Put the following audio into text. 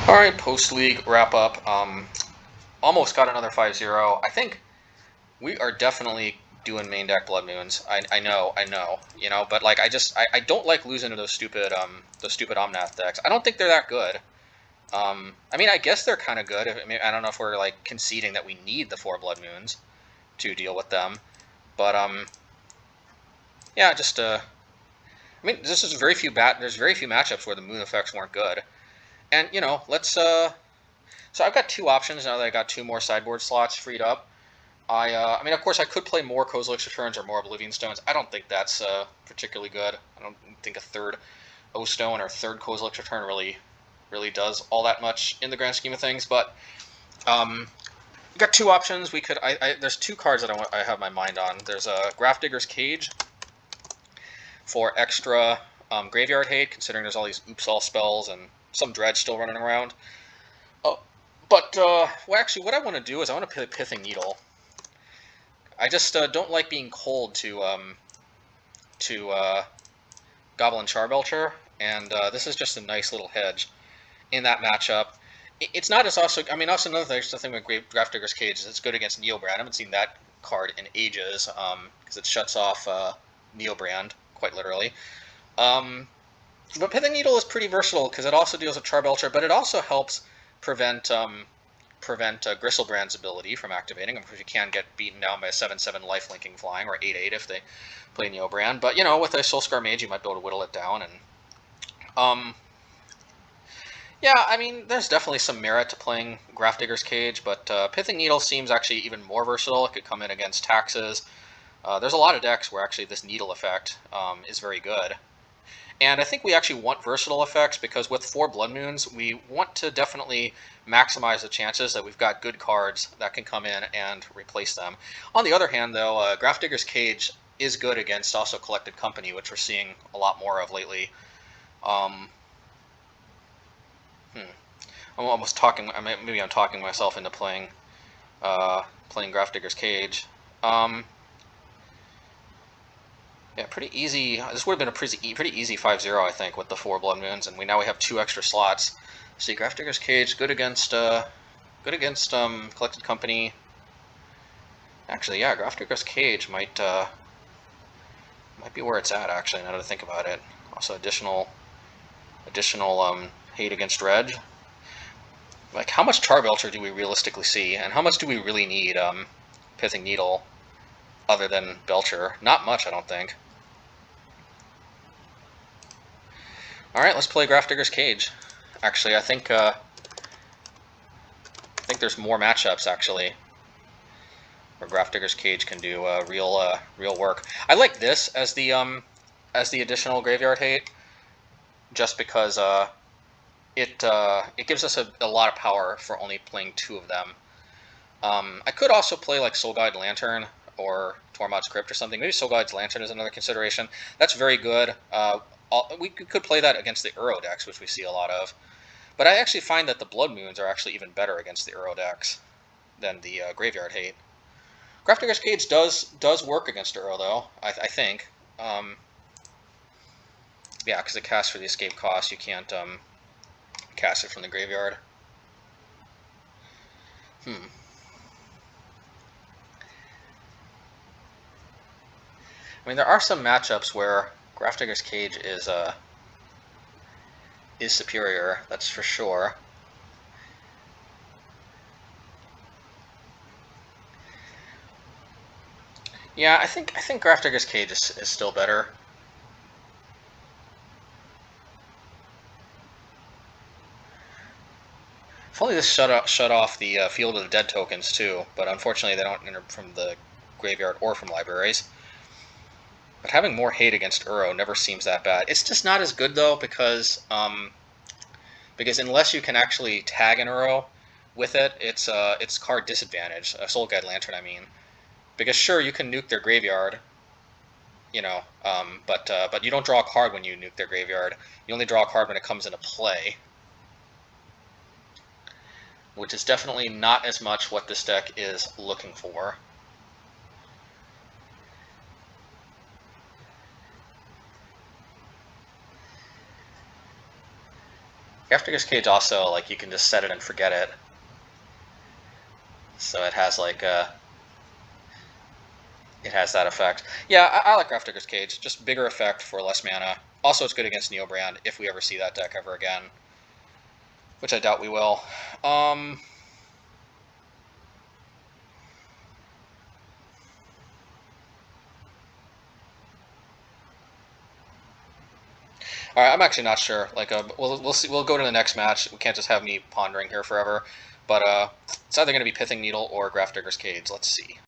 Alright, post-league wrap-up. Almost got another 5-0. I think we are definitely doing main deck Blood Moons. I know, you know, but like I don't like losing to those stupid Omnath decks. I don't think they're that good. I mean, I guess they're kind of good. I mean, I don't know if we're like conceding that we need the 4 Blood Moons to deal with them, but yeah, just I mean, this is very few there's very few matchups where the moon effects weren't good, and you know, let's So I've got two options now that I got 2 more sideboard slots freed up. I mean, of course, I could play more Kozilek's Returns or more Oblivion Stones. I don't think that's particularly good. I don't think a third O Stone or third Kozilek's Return really does all that much in the grand scheme of things. But we got 2 options. We could. There's 2 cards that I have my mind on. There's a Grafdigger's Cage for extra graveyard hate, considering there's all these Oops All spells and some Dredge still running around. But, well, actually, what I want to do is I want to play Pithing Needle. I just don't like being cold to Goblin Charbelcher, and this is just a nice little hedge in that matchup. It's not as also, I mean, also another thing with Grafdigger's Cage is it's good against Neobrand. I haven't seen that card in ages, because it shuts off Neobrand, quite literally. But Pithing Needle is pretty versatile, because it also deals with Charbelcher, but it also helps prevent Gristlebrand's ability from activating. Of course, you can get beaten down by a 7/7 life-linking flying, or 8/8 if they play Neobrand. But, you know, with a Soulscar Mage, you might be able to whittle it down. And yeah, I mean, there's definitely some merit to playing Grafdigger's Cage, but Pithing Needle seems actually even more versatile. It could come in against Taxes. There's a lot of decks where actually this Needle effect is very good. And I think we actually want versatile effects, because with 4 Blood Moons, we want to definitely maximize the chances that we've got good cards that can come in and replace them. On the other hand, though, Grafdigger's Cage is good against also Collected Company, which we're seeing a lot more of lately. I'm almost talking, maybe I'm talking myself into playing Grafdigger's Cage. Yeah, pretty easy. This would have been a pretty easy 5-0, I think, with the 4 Blood Moons, and now we have 2 extra slots. See, Grafdigger's Cage, good against Collected Company. Actually, yeah, Grafdigger's Cage might be where it's at, actually, now that I think about it. Also, additional hate against Dredge. Like, how much Charbelcher do we realistically see, and how much do we really need Pithing Needle other than Belcher? Not much, I don't think. Alright, let's play Grafdigger's Cage. Actually, I think there's more matchups, actually, where Grafdigger's Cage can do real work. I like this as the additional graveyard hate, just because it gives us a lot of power for only playing 2 of them. I could also play like Soul Guide Lantern or Tormod's Crypt or something. Maybe Soul Guide's Lantern is another consideration. That's very good. We could play that against the Uro decks, which we see a lot of. But I actually find that the Blood Moons are actually even better against the Uro decks than the Graveyard Hate. Grafdigger's Cage does work against Uro, though, I think. Yeah, because it casts for the escape cost. You can't cast it from the graveyard. I mean, there are some matchups where Grafdigger's Cage is superior, that's for sure. Yeah, I think Grafdigger's Cage is still better. If only this shut off the Field of the Dead tokens too, but unfortunately they don't enter from the graveyard or from libraries. But having more hate against Uro never seems that bad. It's just not as good though, because unless you can actually tag an Uro with it, it's card disadvantage. A Soul Guide Lantern, I mean. Because sure, you can nuke their graveyard, you know, but you don't draw a card when you nuke their graveyard. You only draw a card when it comes into play, which is definitely not as much what this deck is looking for. Grafdigger's Cage also, like, you can just set it and forget it. So it has, like, it has that effect. Yeah, I like Grafdigger's Cage. Just bigger effect for less mana. Also, it's good against Neobrand if we ever see that deck ever again. Which I doubt we will. All right, I'm actually not sure. Like, we'll see. We'll go to the next match. We can't just have me pondering here forever. But it's either going to be Pithing Needle or Grafdigger's Cage. Let's see.